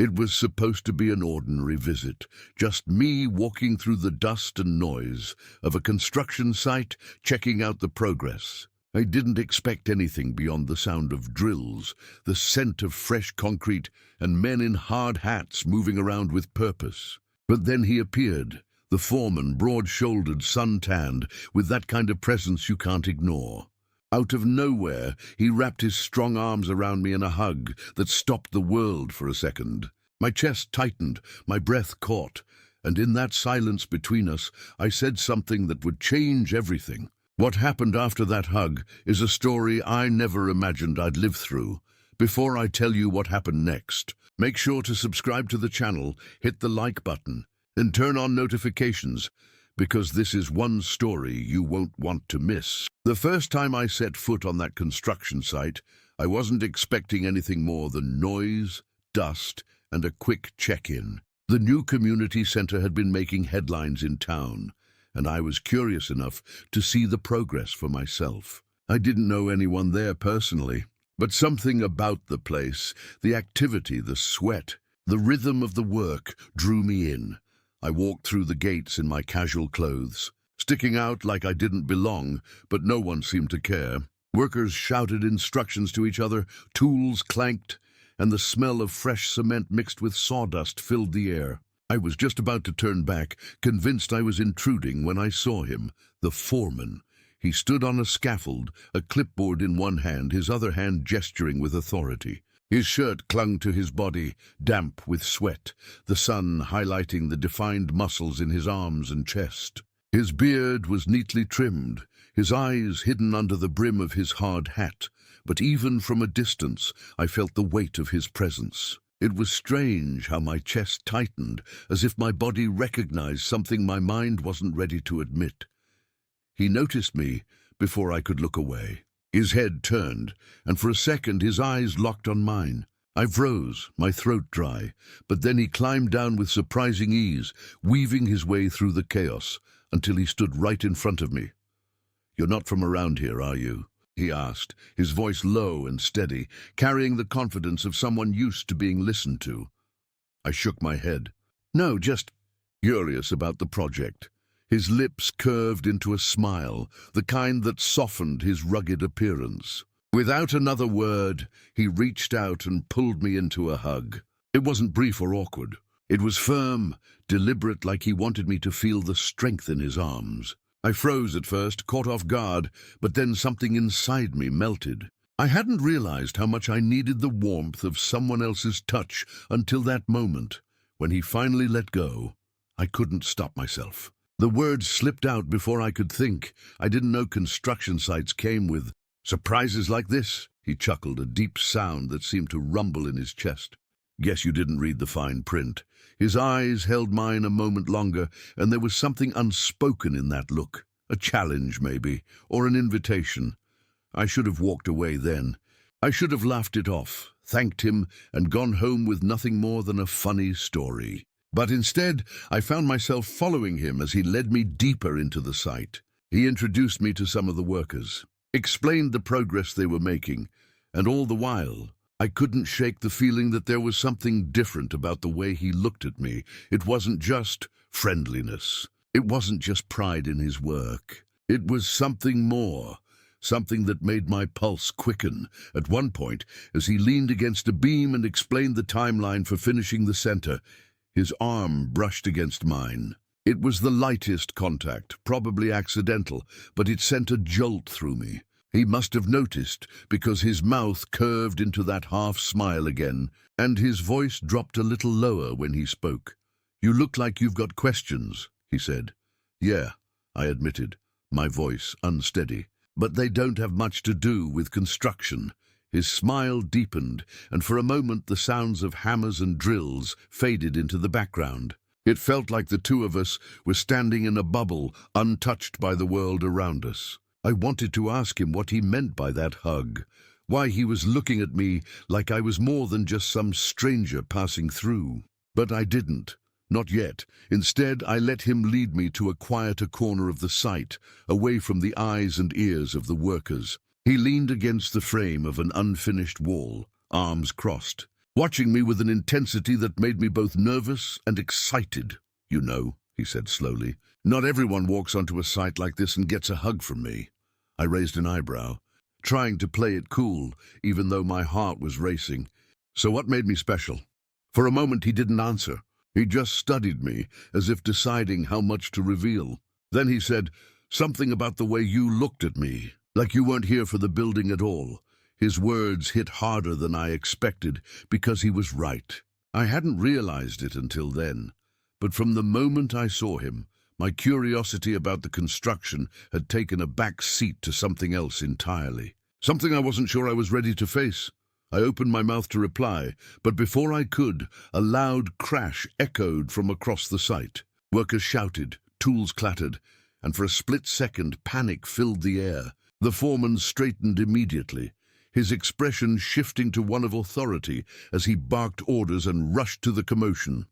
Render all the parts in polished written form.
It was supposed to be an ordinary visit, just me walking through the dust and noise of a construction site, checking out the progress. I didn't expect anything beyond the sound of drills, the scent of fresh concrete, and men in hard hats moving around with purpose. But then he appeared, the foreman, broad-shouldered, sun-tanned, with that kind of presence you can't ignore. Out of nowhere, he wrapped his strong arms around me in a hug that stopped the world for a second. My chest tightened, my breath caught, and in that silence between us, I said something that would change everything. What happened after that hug is a story I never imagined I'd live through. Before I tell you what happened next, make sure to subscribe to the channel, hit the like button, and turn on notifications, because this is one story you won't want to miss. The first time I set foot on that construction site, I wasn't expecting anything more than noise, dust, and a quick check-in. The new community center had been making headlines in town, and I was curious enough to see the progress for myself. I didn't know anyone there personally, but something about the place, the activity, the sweat, the rhythm of the work drew me in. I walked through the gates in my casual clothes, sticking out like I didn't belong, but no one seemed to care. Workers shouted instructions to each other, tools clanked, and the smell of fresh cement mixed with sawdust filled the air. I was just about to turn back, convinced I was intruding, when I saw him, the foreman. He stood on a scaffold, a clipboard in one hand, his other hand gesturing with authority. His shirt clung to his body, damp with sweat, the sun highlighting the defined muscles in his arms and chest. His beard was neatly trimmed, his eyes hidden under the brim of his hard hat, but even from a distance I felt the weight of his presence. It was strange how my chest tightened, as if my body recognized something my mind wasn't ready to admit. He noticed me before I could look away. His head turned, and for a second his eyes locked on mine. I froze, my throat dry, but then he climbed down with surprising ease, weaving his way through the chaos, until he stood right in front of me. "You're not from around here, are you?" he asked, his voice low and steady, carrying the confidence of someone used to being listened to. I shook my head. "No, just curious about the project." His lips curved into a smile, the kind that softened his rugged appearance. Without another word, he reached out and pulled me into a hug. It wasn't brief or awkward. It was firm, deliberate, like he wanted me to feel the strength in his arms. I froze at first, caught off guard, but then something inside me melted. I hadn't realized how much I needed the warmth of someone else's touch until that moment. When he finally let go, I couldn't stop myself. The words slipped out before I could think. I didn't know construction sites came with surprises like this. He chuckled, a deep sound that seemed to rumble in his chest. "Guess you didn't read the fine print." His eyes held mine a moment longer, and there was something unspoken in that look. A challenge, maybe, or an invitation. I should have walked away then. I should have laughed it off, thanked him, and gone home with nothing more than a funny story. But instead, I found myself following him as he led me deeper into the site. He introduced me to some of the workers, explained the progress they were making, and all the while, I couldn't shake the feeling that there was something different about the way he looked at me. It wasn't just friendliness. It wasn't just pride in his work. It was something more, something that made my pulse quicken. At one point, as he leaned against a beam and explained the timeline for finishing the center, his arm brushed against mine. It was the lightest contact, probably accidental, but it sent a jolt through me. He must have noticed, because his mouth curved into that half-smile again, and his voice dropped a little lower when he spoke. "You look like you've got questions," he said. "Yeah," I admitted, my voice unsteady. "But they don't have much to do with construction." His smile deepened, and for a moment the sounds of hammers and drills faded into the background. It felt like the two of us were standing in a bubble, untouched by the world around us. I wanted to ask him what he meant by that hug, why he was looking at me like I was more than just some stranger passing through. But I didn't. Not yet. Instead, I let him lead me to a quieter corner of the site, away from the eyes and ears of the workers. He leaned against the frame of an unfinished wall, arms crossed, watching me with an intensity that made me both nervous and excited. "You know," he said slowly, "not everyone walks onto a site like this and gets a hug from me." I raised an eyebrow, trying to play it cool, even though my heart was racing. "So what made me special?" For a moment he didn't answer. He just studied me, as if deciding how much to reveal. Then he said, "Something about the way you looked at me, like you weren't here for the building at all." His words hit harder than I expected, because he was right. I hadn't realized it until then, but from the moment I saw him, my curiosity about the construction had taken a back seat to something else entirely. Something I wasn't sure I was ready to face. I opened my mouth to reply, but before I could, a loud crash echoed from across the site. Workers shouted, tools clattered, and for a split second, panic filled the air. The foreman straightened immediately, his expression shifting to one of authority as he barked orders and rushed to the commotion.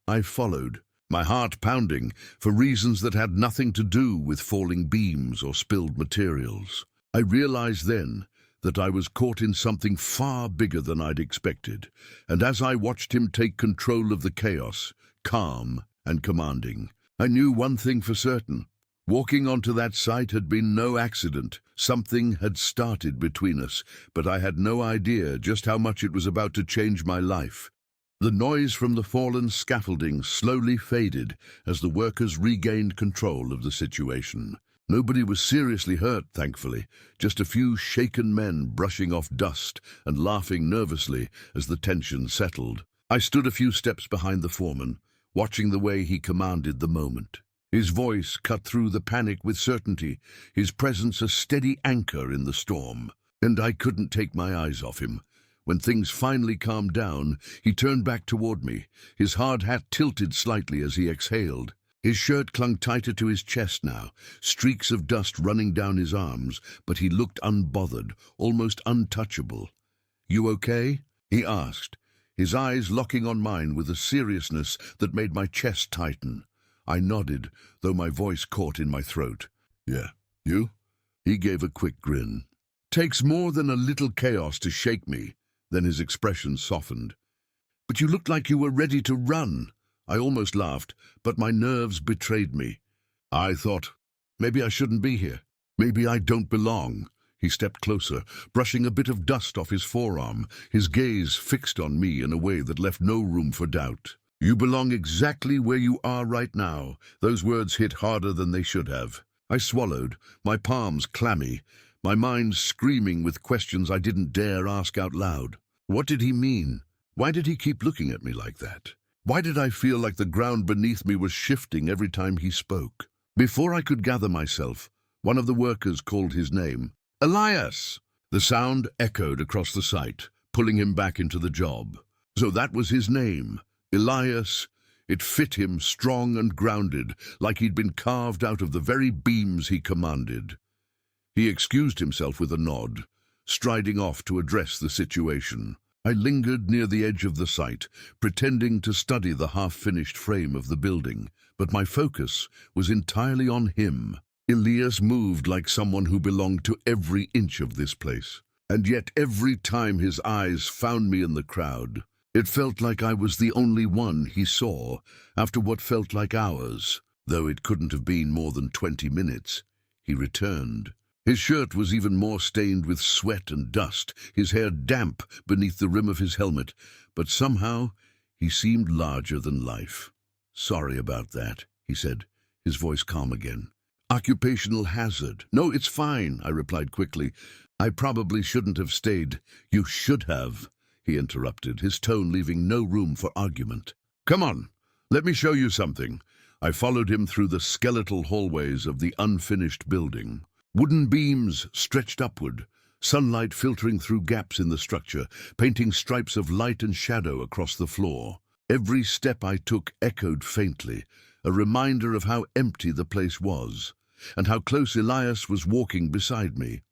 I followed, my heart pounding, for reasons that had nothing to do with falling beams or spilled materials. I realized then that I was caught in something far bigger than I'd expected, and as I watched him take control of the chaos, calm and commanding, I knew one thing for certain. Walking onto that site had been no accident. Something had started between us, but I had no idea just how much it was about to change my life. The noise from the fallen scaffolding slowly faded as the workers regained control of the situation. Nobody was seriously hurt, thankfully, just a few shaken men brushing off dust and laughing nervously as the tension settled. I stood a few steps behind the foreman, watching the way he commanded the moment. His voice cut through the panic with certainty, his presence a steady anchor in the storm. And I couldn't take my eyes off him. When things finally calmed down, he turned back toward me, his hard hat tilted slightly as he exhaled. His shirt clung tighter to his chest now, streaks of dust running down his arms, but he looked unbothered, almost untouchable. "You okay?" he asked, his eyes locking on mine with a seriousness that made my chest tighten. I nodded, though my voice caught in my throat. "Yeah, you?" He gave a quick grin. "Takes more than a little chaos to shake me." Then his expression softened. "But you looked like you were ready to run." I almost laughed, but my nerves betrayed me. I thought, maybe I shouldn't be here. Maybe I don't belong. He stepped closer, brushing a bit of dust off his forearm, his gaze fixed on me in a way that left no room for doubt. "You belong exactly where you are right now." Those words hit harder than they should have. I swallowed, my palms clammy, my mind screaming with questions I didn't dare ask out loud. What did he mean? Why did he keep looking at me like that? Why did I feel like the ground beneath me was shifting every time he spoke? Before I could gather myself, one of the workers called his name. "Elias!" The sound echoed across the site, pulling him back into the job. So that was his name, Elias. It fit him, strong and grounded, like he'd been carved out of the very beams he commanded. He excused himself with a nod, striding off to address the situation. I lingered near the edge of the site, pretending to study the half-finished frame of the building, but my focus was entirely on him. Elias moved like someone who belonged to every inch of this place, and yet every time his eyes found me in the crowd, it felt like I was the only one he saw after what felt like hours, though it couldn't have been more than 20 minutes. He returned. His shirt was even more stained with sweat and dust, his hair damp beneath the rim of his helmet, but somehow he seemed larger than life. "Sorry about that," he said, his voice calm again. "Occupational hazard." "No, it's fine," I replied quickly. "I probably shouldn't have stayed." "You should have," he interrupted, his tone leaving no room for argument. "Come on, let me show you something." I followed him through the skeletal hallways of the unfinished building. Wooden beams stretched upward, sunlight filtering through gaps in the structure, painting stripes of light and shadow across the floor. Every step I took echoed faintly, a reminder of how empty the place was, and how close Elias was walking beside me.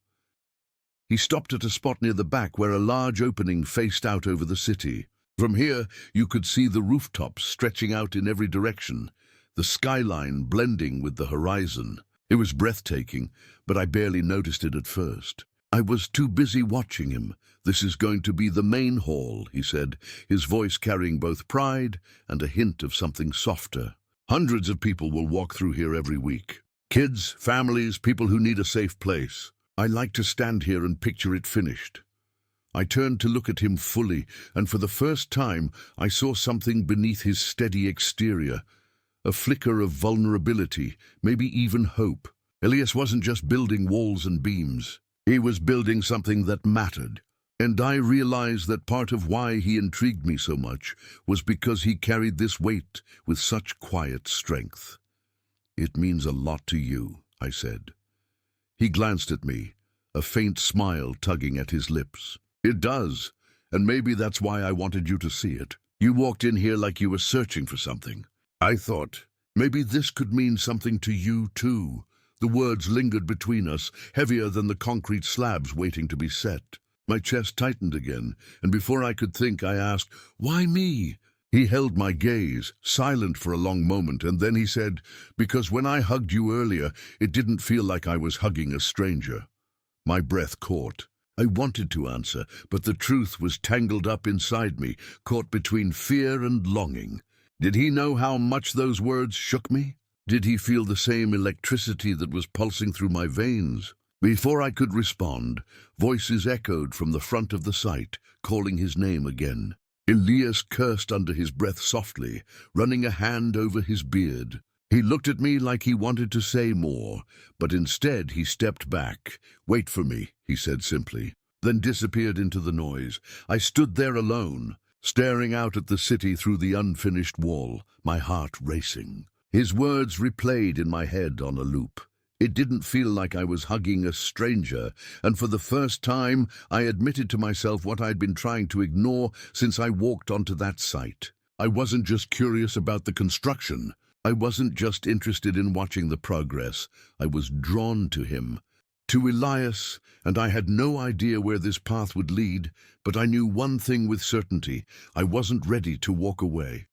He stopped at a spot near the back where a large opening faced out over the city. From here, you could see the rooftops stretching out in every direction, the skyline blending with the horizon. It was breathtaking, but I barely noticed it at first. I was too busy watching him. This is going to be the main hall, he said, his voice carrying both pride and a hint of something softer. Hundreds of people will walk through here every week. Kids, families, people who need a safe place. I like to stand here and picture it finished. I turned to look at him fully, and for the first time I saw something beneath his steady exterior. A flicker of vulnerability, maybe even hope. Elias wasn't just building walls and beams. He was building something that mattered. And I realized that part of why he intrigued me so much was because he carried this weight with such quiet strength. "It means a lot to you," I said. He glanced at me, a faint smile tugging at his lips. "It does, and maybe that's why I wanted you to see it. You walked in here like you were searching for something. I thought, maybe this could mean something to you too." The words lingered between us, heavier than the concrete slabs waiting to be set. My chest tightened again, and before I could think, I asked, "Why me?" He held my gaze, silent for a long moment, and then he said, "Because when I hugged you earlier, it didn't feel like I was hugging a stranger." My breath caught. I wanted to answer, but the truth was tangled up inside me, caught between fear and longing. Did he know how much those words shook me? Did he feel the same electricity that was pulsing through my veins? Before I could respond, voices echoed from the front of the site, calling his name again. Elias cursed under his breath softly, running a hand over his beard. He looked at me like he wanted to say more, but instead he stepped back. "Wait for me," he said simply, then disappeared into the noise. I stood there alone, staring out at the city through the unfinished wall, my heart racing. His words replayed in my head on a loop. It didn't feel like I was hugging a stranger, and for the first time I admitted to myself what I'd been trying to ignore since I walked onto that site. I wasn't just curious about the construction. I wasn't just interested in watching the progress. I was drawn to him, to Elias, and I had no idea where this path would lead, but I knew one thing with certainty: I wasn't ready to walk away.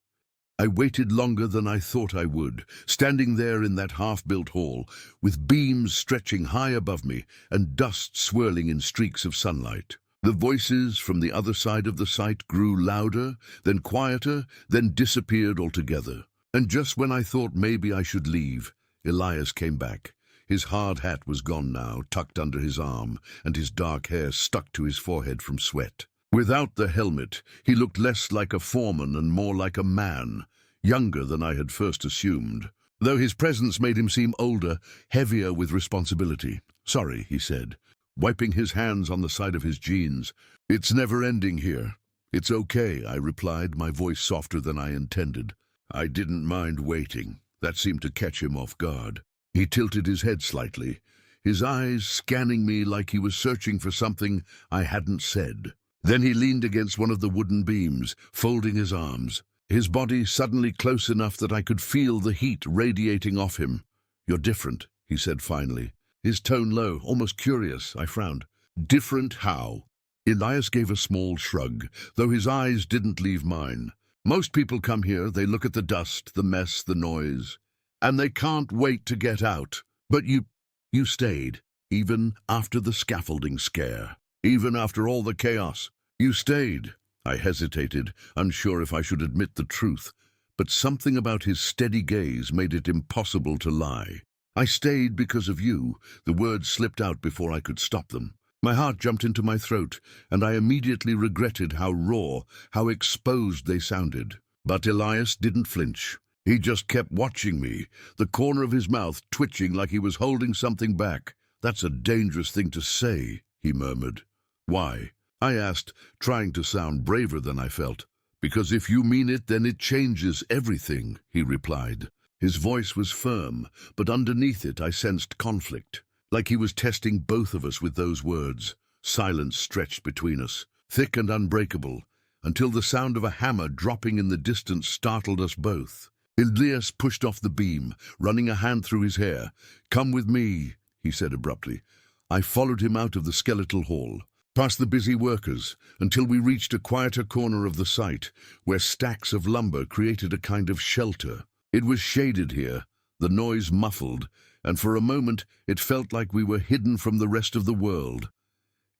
I waited longer than I thought I would, standing there in that half-built hall, with beams stretching high above me and dust swirling in streaks of sunlight. The voices from the other side of the site grew louder, then quieter, then disappeared altogether. And just when I thought maybe I should leave, Elias came back. His hard hat was gone now, tucked under his arm, and his dark hair stuck to his forehead from sweat. Without the helmet, he looked less like a foreman and more like a man, younger than I had first assumed, though his presence made him seem older, heavier with responsibility. "Sorry," he said, wiping his hands on the side of his jeans. "It's never ending here." "It's okay," I replied, my voice softer than I intended. I didn't mind waiting. That seemed to catch him off guard. He tilted his head slightly, his eyes scanning me like he was searching for something I hadn't said. Then he leaned against one of the wooden beams, folding his arms, his body suddenly close enough that I could feel the heat radiating off him. "You're different," he said finally, his tone low, almost curious. I frowned. "Different how?" Elias gave a small shrug, though his eyes didn't leave mine. "Most people come here, they look at the dust, the mess, the noise, and they can't wait to get out. But you stayed, even after the scaffolding scare. Even after all the chaos, you stayed." I hesitated, unsure if I should admit the truth, but something about his steady gaze made it impossible to lie. "I stayed because of you." The words slipped out before I could stop them. My heart jumped into my throat, and I immediately regretted how raw, how exposed they sounded. But Elias didn't flinch. He just kept watching me, the corner of his mouth twitching like he was holding something back. "That's a dangerous thing to say," he murmured. "Why?" I asked, trying to sound braver than I felt. "Because if you mean it, then it changes everything," he replied. His voice was firm, but underneath it I sensed conflict, like he was testing both of us with those words. Silence stretched between us, thick and unbreakable, until the sound of a hammer dropping in the distance startled us both. Elias pushed off the beam, running a hand through his hair. "Come with me," he said abruptly. I followed him out of the skeletal hall, past the busy workers, until we reached a quieter corner of the site, where stacks of lumber created a kind of shelter. It was shaded here, the noise muffled, and for a moment it felt like we were hidden from the rest of the world.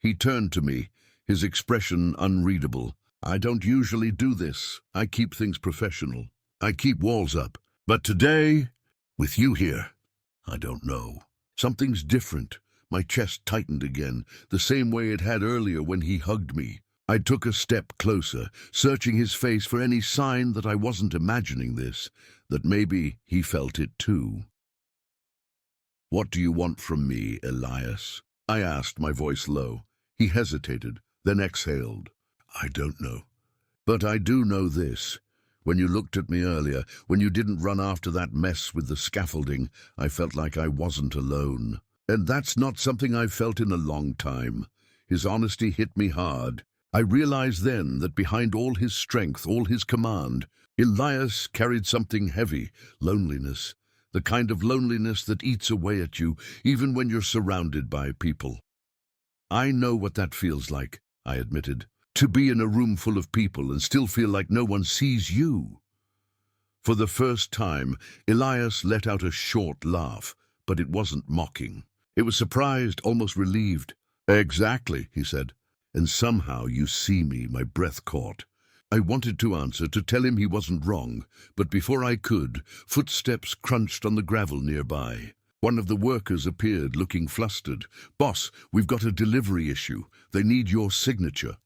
He turned to me, his expression unreadable. I don't usually do this. I keep things professional. I keep walls up. But today, with you here, I don't know. Something's different. My chest tightened again, the same way it had earlier when he hugged me. I took a step closer, searching his face for any sign that I wasn't imagining this, that maybe he felt it too. "What do you want from me, Elias?" I asked, my voice low. He hesitated, then exhaled. "I don't know. But I do know this. When you looked at me earlier, when you didn't run after that mess with the scaffolding, I felt like I wasn't alone. And that's not something I've felt in a long time." His honesty hit me hard. I realized then that behind all his strength, all his command, Elias carried something heavy, loneliness. The kind of loneliness that eats away at you, even when you're surrounded by people. "I know what that feels like," I admitted. "To be in a room full of people and still feel like no one sees you." For the first time, Elias let out a short laugh, but it wasn't mocking. It was surprised, almost relieved. "Exactly," he said. "And somehow you see me," my breath caught. I wanted to answer, to tell him he wasn't wrong, but before I could, footsteps crunched on the gravel nearby. One of the workers appeared, looking flustered. "Boss, we've got a delivery issue. They need your signature."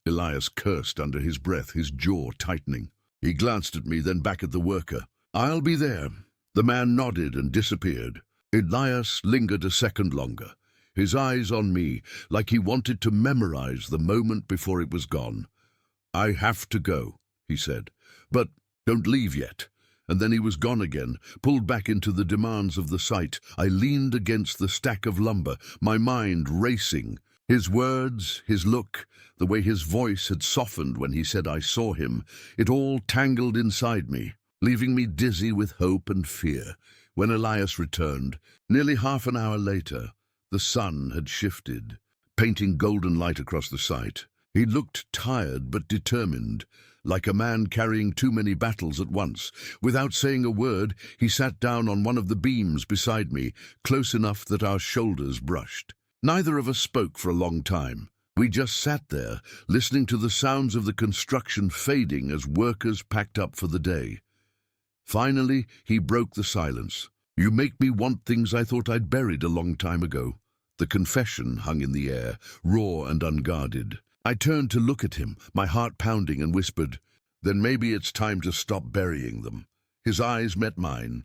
Elias cursed under his breath, his jaw tightening. He glanced at me, then back at the worker. "I'll be there." The man nodded and disappeared. Elias lingered a second longer, his eyes on me, like he wanted to memorize the moment before it was gone. "I have to go," he said, "but don't leave yet." And then he was gone again, pulled back into the demands of the site. I leaned against the stack of lumber, my mind racing. His words, his look, the way his voice had softened when he said I saw him, it all tangled inside me, leaving me dizzy with hope and fear. When Elias returned, nearly half an hour later, the sun had shifted, painting golden light across the site. He looked tired but determined, like a man carrying too many battles at once. Without saying a word, he sat down on one of the beams beside me, close enough that our shoulders brushed. Neither of us spoke for a long time. We just sat there, listening to the sounds of the construction fading as workers packed up for the day. Finally, he broke the silence. "You make me want things I thought I'd buried a long time ago." The confession hung in the air, raw and unguarded. I turned to look at him, my heart pounding, and whispered, "Then maybe it's time to stop burying them." His eyes met mine,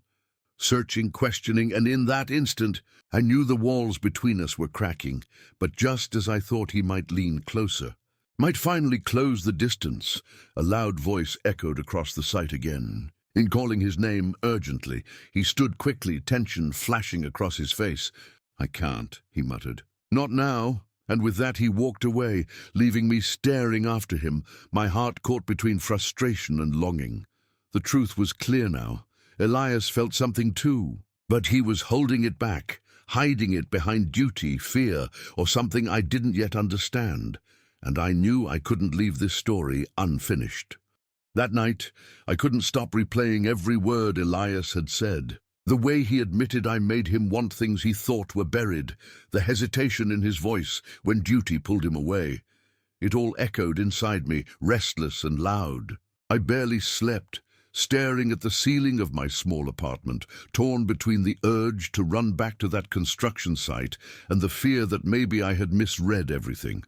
searching, questioning, and in that instant, I knew the walls between us were cracking. But just as I thought he might lean closer, might finally close the distance, a loud voice echoed across the site again. In calling his name urgently, he stood quickly, tension flashing across his face. "I can't," he muttered. "Not now." And with that he walked away, leaving me staring after him, my heart caught between frustration and longing. The truth was clear now. Elias felt something too, but he was holding it back, hiding it behind duty, fear, or something I didn't yet understand. And I knew I couldn't leave this story unfinished. That night, I couldn't stop replaying every word Elias had said. The way he admitted I made him want things he thought were buried, the hesitation in his voice when duty pulled him away. It all echoed inside me, restless and loud. I barely slept, staring at the ceiling of my small apartment, torn between the urge to run back to that construction site and the fear that maybe I had misread everything.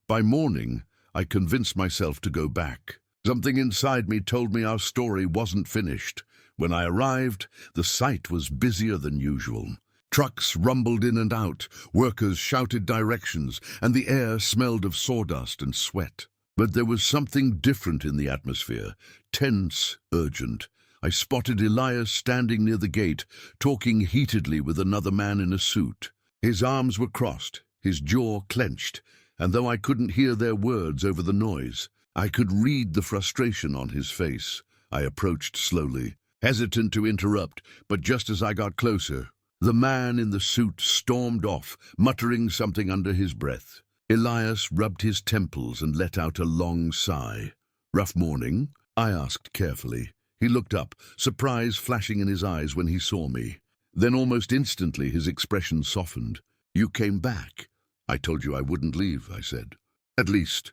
By morning, I convinced myself to go back. Something inside me told me our story wasn't finished. When I arrived, the site was busier than usual. Trucks rumbled in and out, workers shouted directions, and the air smelled of sawdust and sweat. But there was something different in the atmosphere, tense, urgent. I spotted Elias standing near the gate, talking heatedly with another man in a suit. His arms were crossed, his jaw clenched, and though I couldn't hear their words over the noise, I could read the frustration on his face. I approached slowly, hesitant to interrupt, but just as I got closer, the man in the suit stormed off, muttering something under his breath. Elias rubbed his temples and let out a long sigh. "Rough morning?" I asked carefully. He looked up, surprise flashing in his eyes when he saw me. Then almost instantly his expression softened. "You came back?" I told you I wouldn't leave, I said. At least,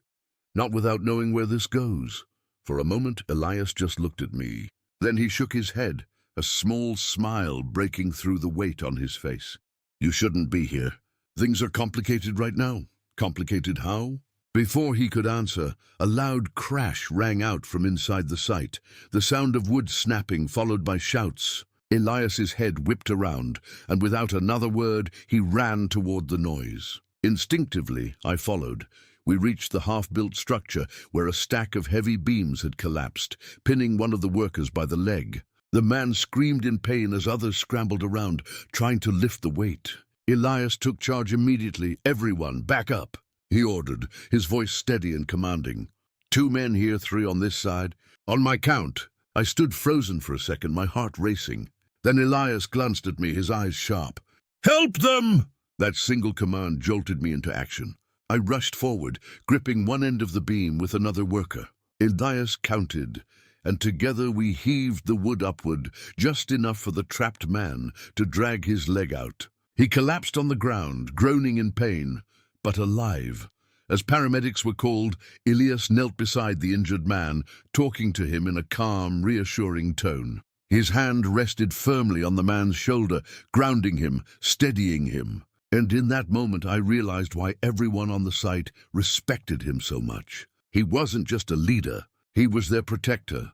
not without knowing where this goes. For a moment, Elias just looked at me. Then he shook his head, a small smile breaking through the weight on his face. You shouldn't be here. Things are complicated right now. Complicated how? Before he could answer, a loud crash rang out from inside the site, the sound of wood snapping followed by shouts. Elias's head whipped around, and without another word, he ran toward the noise. Instinctively, I followed. We reached the half-built structure where a stack of heavy beams had collapsed, pinning one of the workers by the leg. The man screamed in pain as others scrambled around, trying to lift the weight. Elias took charge immediately. Everyone, back up, he ordered, his voice steady and commanding. 2 men here, 3 on this side. On my count. I stood frozen for a second, my heart racing. Then Elias glanced at me, his eyes sharp. Help them! That single command jolted me into action. I rushed forward, gripping one end of the beam with another worker. Elias counted, and together we heaved the wood upward, just enough for the trapped man to drag his leg out. He collapsed on the ground, groaning in pain, but alive. As paramedics were called, Elias knelt beside the injured man, talking to him in a calm, reassuring tone. His hand rested firmly on the man's shoulder, grounding him, steadying him. And in that moment I realized why everyone on the site respected him so much. He wasn't just a leader, he was their protector.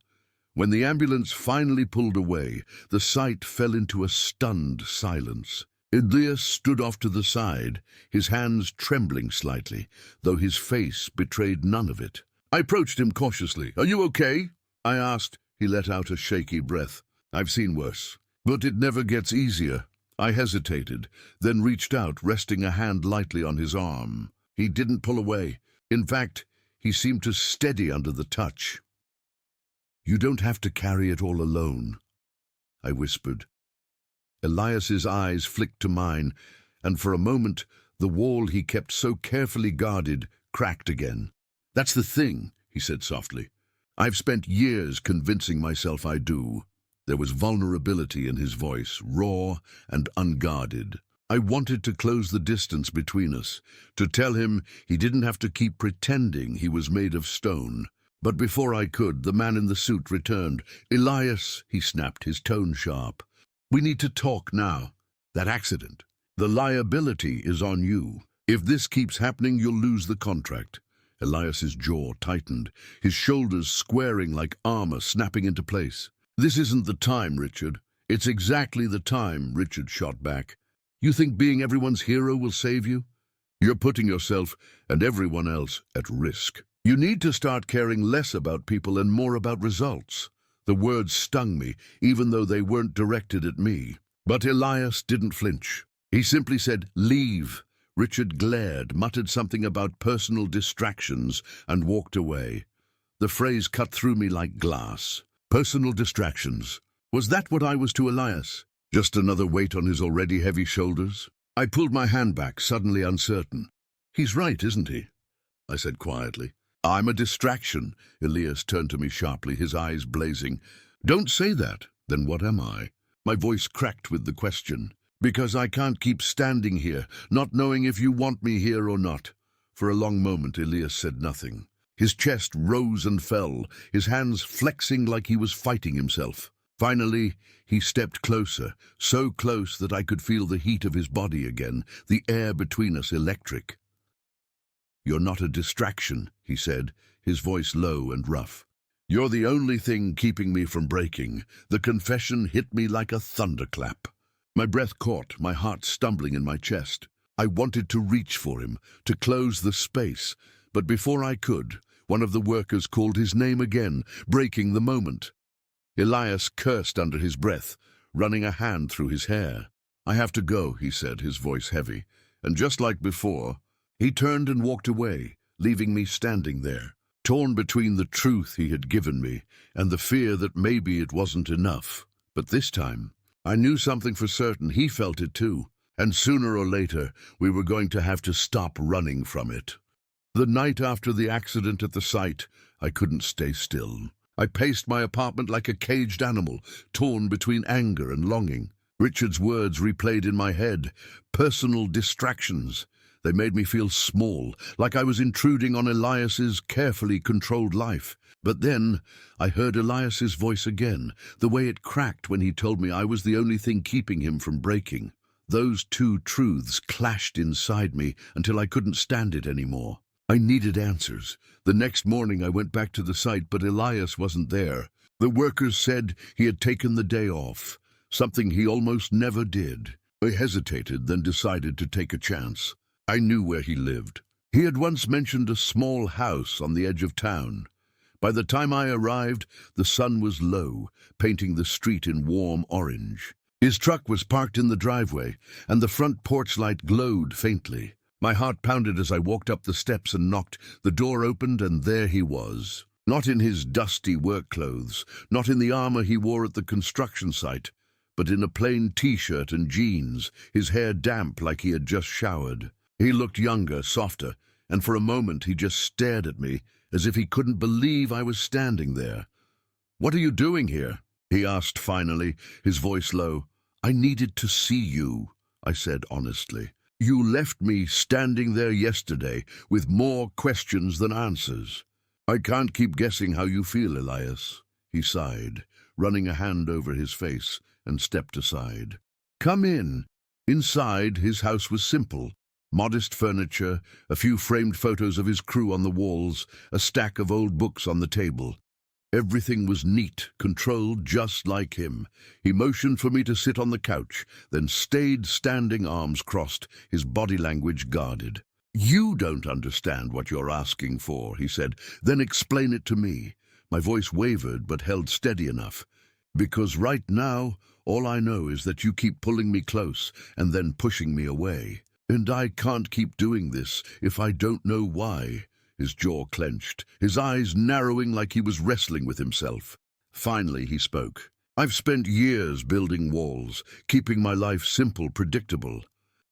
When the ambulance finally pulled away, the site fell into a stunned silence. Elias stood off to the side, his hands trembling slightly, though his face betrayed none of it. I approached him cautiously. "Are you okay?" I asked. He let out a shaky breath. "I've seen worse, but it never gets easier." I hesitated, then reached out, resting a hand lightly on his arm. He didn't pull away. In fact, he seemed to steady under the touch. "You don't have to carry it all alone," I whispered. Elias's eyes flicked to mine, and for a moment, the wall he kept so carefully guarded cracked again. "That's the thing," he said softly. "I've spent years convincing myself I do." There was vulnerability in his voice, raw and unguarded. I wanted to close the distance between us, to tell him he didn't have to keep pretending he was made of stone. But before I could, the man in the suit returned. "Elias," he snapped, his tone sharp. "We need to talk now. That accident. The liability is on you. If this keeps happening, you'll lose the contract." Elias's jaw tightened, his shoulders squaring like armor snapping into place. "This isn't the time, Richard. It's exactly the time," Richard shot back. "You think being everyone's hero will save you? You're putting yourself and everyone else at risk. You need to start caring less about people and more about results." The words stung me, even though they weren't directed at me. But Elias didn't flinch. He simply said, "Leave." Richard glared, muttered something about personal distractions, and walked away. The phrase cut through me like glass. Personal distractions. Was that what I was to Elias? Just another weight on his already heavy shoulders? I pulled my hand back, suddenly uncertain. "He's right, isn't he?" I said quietly. "I'm a distraction." Elias turned to me sharply, his eyes blazing. "Don't say that." "Then what am I?" My voice cracked with the question. "Because I can't keep standing here, not knowing if you want me here or not." For a long moment, Elias said nothing. His chest rose and fell, his hands flexing like he was fighting himself. Finally, he stepped closer, so close that I could feel the heat of his body again, the air between us electric. "You're not a distraction," he said, his voice low and rough. "You're the only thing keeping me from breaking." The confession hit me like a thunderclap. My breath caught, my heart stumbling in my chest. I wanted to reach for him, to close the space, but before I could, one of the workers called his name again, breaking the moment. Elias cursed under his breath, running a hand through his hair. "I have to go," he said, his voice heavy, and just like before, he turned and walked away, leaving me standing there, torn between the truth he had given me and the fear that maybe it wasn't enough. But this time, I knew something for certain. He felt it too, and sooner or later, we were going to have to stop running from it. The night after the accident at the site, I couldn't stay still. I paced my apartment like a caged animal, torn between anger and longing. Richard's words replayed in my head. Personal distractions. They made me feel small, like I was intruding on Elias's carefully controlled life. But then I heard Elias's voice again, the way it cracked when he told me I was the only thing keeping him from breaking. Those two truths clashed inside me until I couldn't stand it anymore. I needed answers. The next morning I went back to the site, but Elias wasn't there. The workers said he had taken the day off, something he almost never did. I hesitated, then decided to take a chance. I knew where he lived. He had once mentioned a small house on the edge of town. By the time I arrived, the sun was low, painting the street in warm orange. His truck was parked in the driveway, and the front porch light glowed faintly. My heart pounded as I walked up the steps and knocked. The door opened, and there he was. Not in his dusty work clothes, not in the armor he wore at the construction site, but in a plain t-shirt and jeans, his hair damp like he had just showered. He looked younger, softer, and for a moment he just stared at me, as if he couldn't believe I was standing there. "What are you doing here?" he asked finally, his voice low. "I needed to see you," I said honestly. "You left me standing there yesterday with more questions than answers." "I can't keep guessing how you feel, Elias," he sighed, running a hand over his face, and stepped aside. "Come in." Inside, his house was simple. Modest furniture, a few framed photos of his crew on the walls, a stack of old books on the table. Everything was neat, controlled, just like him. He motioned for me to sit on the couch, then stayed standing, arms crossed, his body language guarded. "You don't understand what you're asking for," he said. "Then explain it to me." My voice wavered but held steady enough. "Because right now, all I know is that you keep pulling me close and then pushing me away. And I can't keep doing this if I don't know why." His jaw clenched, his eyes narrowing like he was wrestling with himself. Finally he spoke. "I've spent years building walls, keeping my life simple, predictable.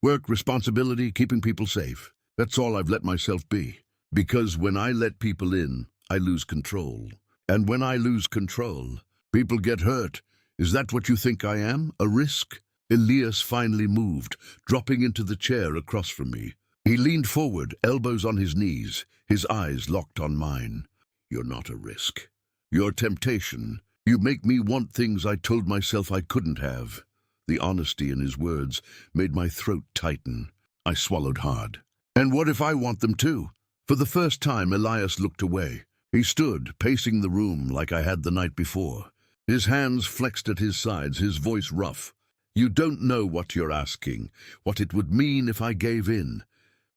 Work, responsibility, keeping people safe. That's all I've let myself be. Because when I let people in, I lose control. And when I lose control, people get hurt. Is that what you think I am? A risk?" Elias finally moved, dropping into the chair across from me. He leaned forward, elbows on his knees, his eyes locked on mine. "You're not a risk. You're temptation. You make me want things I told myself I couldn't have." The honesty in his words made my throat tighten. I swallowed hard. "And what if I want them too?" For the first time, Elias looked away. He stood, pacing the room like I had the night before. His hands flexed at his sides, his voice rough. "You don't know what you're asking, what it would mean if I gave in.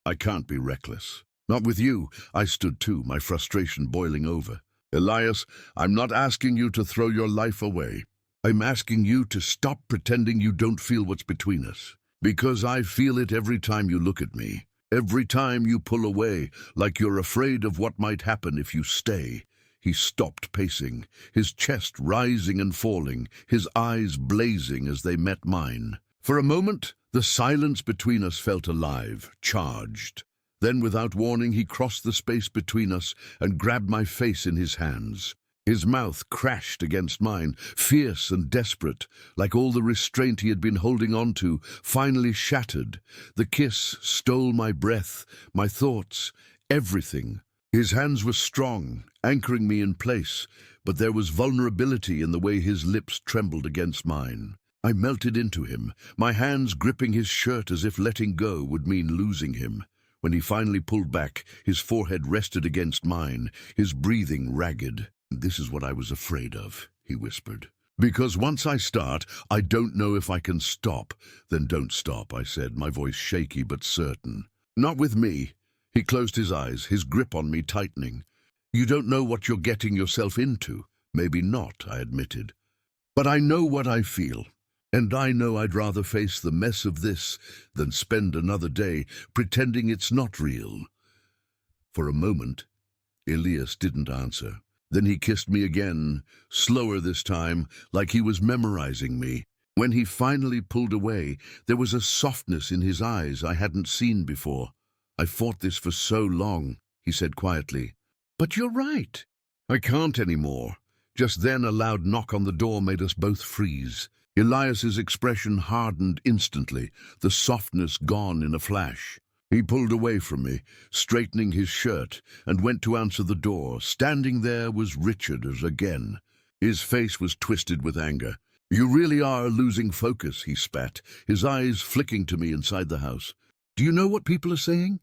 I can't be reckless. Not with you." I stood too, my frustration boiling over. "Elias, I'm not asking you to throw your life away. I'm asking you to stop pretending you don't feel what's between us. Because I feel it every time you look at me. Every time you pull away, like you're afraid of what might happen if you stay." He stopped pacing, his chest rising and falling, his eyes blazing as they met mine. For a moment, the silence between us felt alive, charged. Then, without warning, he crossed the space between us and grabbed my face in his hands. His mouth crashed against mine, fierce and desperate, like all the restraint he had been holding on to, finally shattered. The kiss stole my breath, my thoughts, everything. His hands were strong, anchoring me in place, but there was vulnerability in the way his lips trembled against mine. I melted into him, my hands gripping his shirt as if letting go would mean losing him. When he finally pulled back, his forehead rested against mine, his breathing ragged. "This is what I was afraid of," he whispered. "Because once I start, I don't know if I can stop." "Then don't stop," I said, my voice shaky but certain. "Not with me." He closed his eyes, his grip on me tightening. "You don't know what you're getting yourself into." "Maybe not," I admitted. "But I know what I feel. And I know I'd rather face the mess of this than spend another day pretending it's not real." For a moment, Elias didn't answer. Then he kissed me again, slower this time, like he was memorizing me. When he finally pulled away, there was a softness in his eyes I hadn't seen before. "I fought this for so long," he said quietly. "But you're right. I can't anymore." Just then a loud knock on the door made us both freeze. Elias's expression hardened instantly, the softness gone in a flash. He pulled away from me, straightening his shirt, and went to answer the door. Standing there was Richard again. His face was twisted with anger. "You really are losing focus," he spat, his eyes flicking to me inside the house. "Do you know what people are saying?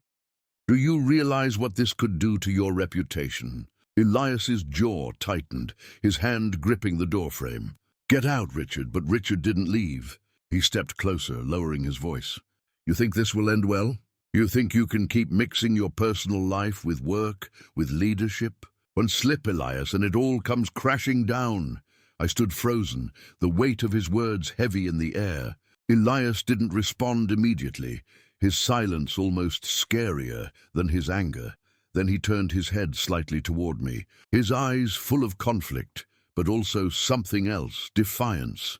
Do you realize what this could do to your reputation?" Elias's jaw tightened, his hand gripping the doorframe. "Get out, Richard," but Richard didn't leave. He stepped closer, lowering his voice. "You think this will end well? You think you can keep mixing your personal life with work, with leadership? One slip, Elias, and it all comes crashing down." I stood frozen, the weight of his words heavy in the air. Elias didn't respond immediately, his silence almost scarier than his anger. Then he turned his head slightly toward me, his eyes full of conflict, but also something else, defiance.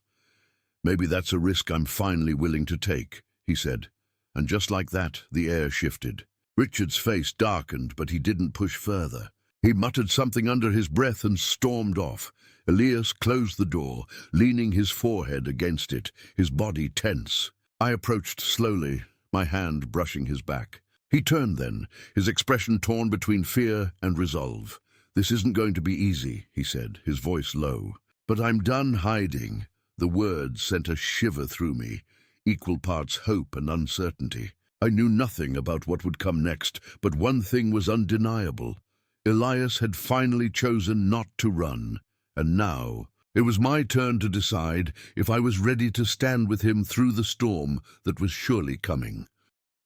"Maybe that's a risk I'm finally willing to take," he said. And just like that, the air shifted. Richard's face darkened, but he didn't push further. He muttered something under his breath and stormed off. Elias closed the door, leaning his forehead against it, his body tense. I approached slowly, my hand brushing his back. He turned then, his expression torn between fear and resolve. "This isn't going to be easy," he said, his voice low. "But I'm done hiding." The words sent a shiver through me, equal parts hope and uncertainty. I knew nothing about what would come next, but one thing was undeniable. Elias had finally chosen not to run, and now it was my turn to decide if I was ready to stand with him through the storm that was surely coming.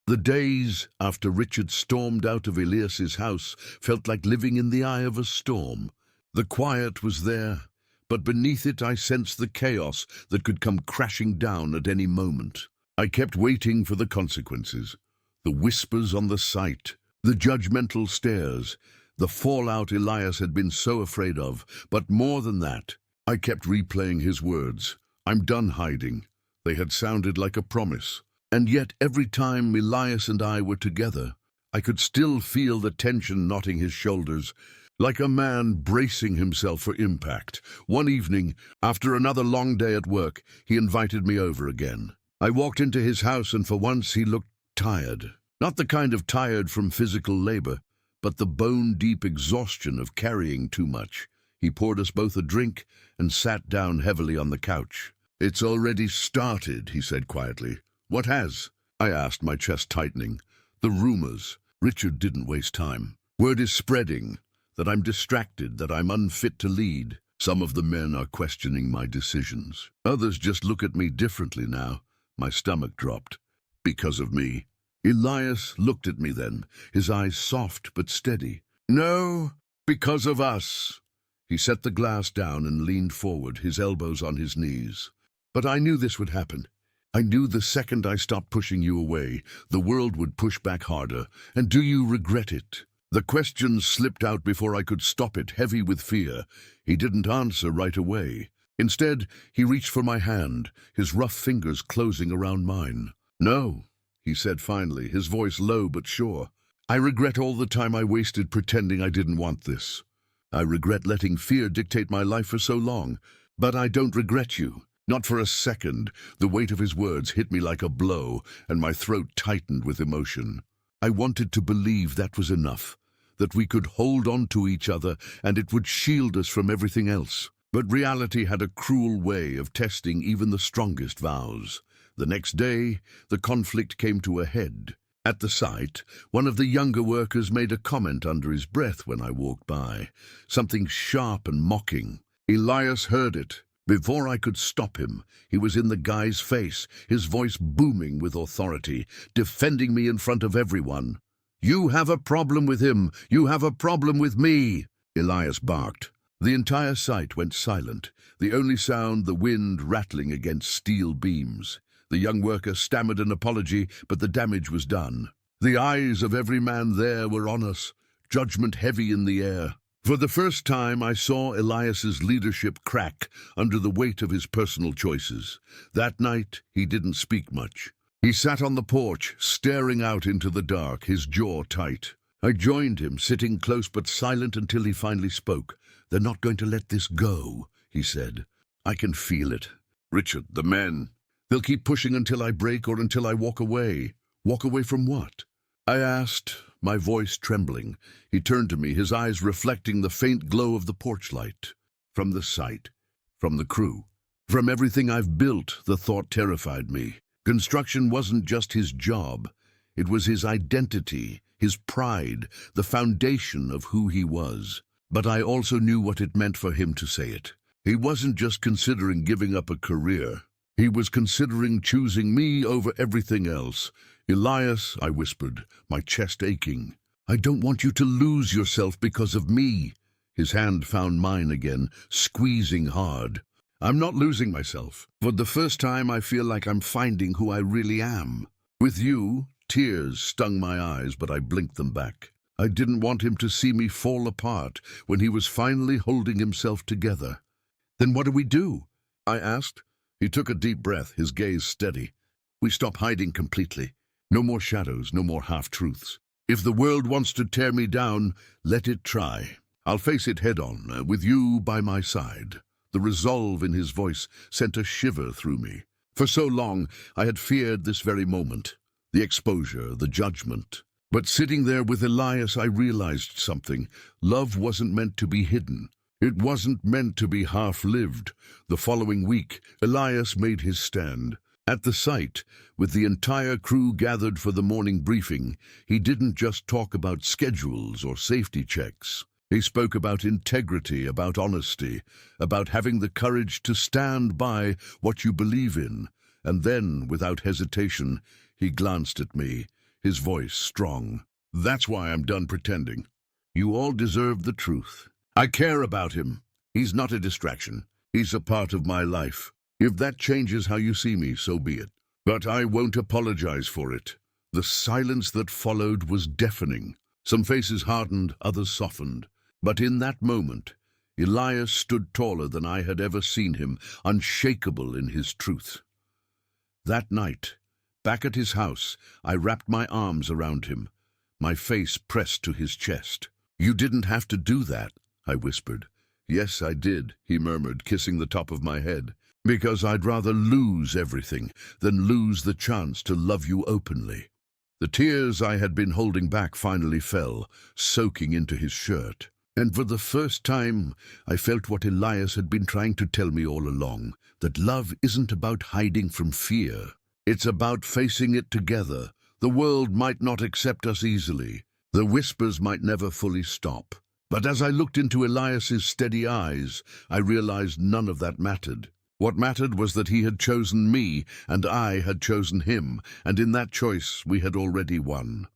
The days after Richard stormed out of Elias's house felt like living in the eye of a storm. The quiet was there, but beneath it I sensed the chaos that could come crashing down at any moment. I kept waiting for the consequences, the whispers on the site, the judgmental stares, the fallout Elias had been so afraid of. But more than that, I kept replaying his words. "I'm done hiding." They had sounded like a promise. And yet every time Elias and I were together, I could still feel the tension knotting his shoulders, like a man bracing himself for impact. One evening, after another long day at work, he invited me over again. I walked into his house, and for once he looked tired. Not the kind of tired from physical labor, but the bone-deep exhaustion of carrying too much. He poured us both a drink and sat down heavily on the couch. "It's already started," he said quietly. "What has?" I asked, my chest tightening. "The rumors." Richard didn't waste time. "Word is spreading that I'm distracted, that I'm unfit to lead. Some of the men are questioning my decisions. Others just look at me differently now." My stomach dropped. "Because of me?" Elias looked at me then, his eyes soft but steady. "No, because of us." He set the glass down and leaned forward, his elbows on his knees. "But I knew this would happen. I knew the second I stopped pushing you away, the world would push back harder. And do you regret it?" The question slipped out before I could stop it, heavy with fear. He didn't answer right away. Instead, he reached for my hand, his rough fingers closing around mine. "No," he said finally, his voice low but sure. "I regret all the time I wasted pretending I didn't want this. I regret letting fear dictate my life for so long. But I don't regret you. Not for a second." The weight of his words hit me like a blow, and my throat tightened with emotion. I wanted to believe that was enough, that we could hold on to each other and it would shield us from everything else. But reality had a cruel way of testing even the strongest vows. The next day, the conflict came to a head. At the site, one of the younger workers made a comment under his breath when I walked by, something sharp and mocking. Elias heard it. Before I could stop him, he was in the guy's face, his voice booming with authority, defending me in front of everyone. "You have a problem with him. You have a problem with me," Elias barked. The entire site went silent, the only sound the wind rattling against steel beams. The young worker stammered an apology, but the damage was done. The eyes of every man there were on us, judgment heavy in the air. For the first time, I saw Elias's leadership crack under the weight of his personal choices. That night, he didn't speak much. He sat on the porch, staring out into the dark, his jaw tight. I joined him, sitting close but silent until he finally spoke. "They're not going to let this go," he said. "I can feel it. Richard, the men. They'll keep pushing until I break or until I walk away." "Walk away from what?" I asked, my voice trembling. He turned to me, his eyes reflecting the faint glow of the porch light. From the site, from the crew, from everything I've built, the thought terrified me. Construction wasn't just his job. It was his identity, his pride, the foundation of who he was. But I also knew what it meant for him to say it. He wasn't just considering giving up a career. He was considering choosing me over everything else. "Elias," I whispered, my chest aching, "I don't want you to lose yourself because of me." His hand found mine again, squeezing hard. "I'm not losing myself. For the first time, I feel like I'm finding who I really am. With you," tears stung my eyes, but I blinked them back. I didn't want him to see me fall apart when he was finally holding himself together. "Then what do we do?" I asked. He took a deep breath, his gaze steady. "We stop hiding completely. No more shadows, no more half-truths. If the world wants to tear me down, let it try. I'll face it head-on, with you by my side." The resolve in his voice sent a shiver through me. For so long, I had feared this very moment, the exposure, the judgment. But sitting there with Elias, I realized something. Love wasn't meant to be hidden. It wasn't meant to be half-lived. The following week, Elias made his stand. At the site, with the entire crew gathered for the morning briefing, he didn't just talk about schedules or safety checks. He spoke about integrity, about honesty, about having the courage to stand by what you believe in. And then, without hesitation, he glanced at me, his voice strong. "That's why I'm done pretending. You all deserve the truth. I care about him. He's not a distraction. He's a part of my life. If that changes how you see me, so be it. But I won't apologize for it." The silence that followed was deafening. Some faces hardened, others softened. But in that moment, Elias stood taller than I had ever seen him, unshakable in his truth. That night, back at his house, I wrapped my arms around him, my face pressed to his chest. "You didn't have to do that," I whispered. "Yes, I did," he murmured, kissing the top of my head. "Because I'd rather lose everything than lose the chance to love you openly." The tears I had been holding back finally fell, soaking into his shirt. And for the first time, I felt what Elias had been trying to tell me all along, that love isn't about hiding from fear. It's about facing it together. The world might not accept us easily. The whispers might never fully stop. But as I looked into Elias's steady eyes, I realized none of that mattered. What mattered was that he had chosen me, and I had chosen him, and in that choice we had already won.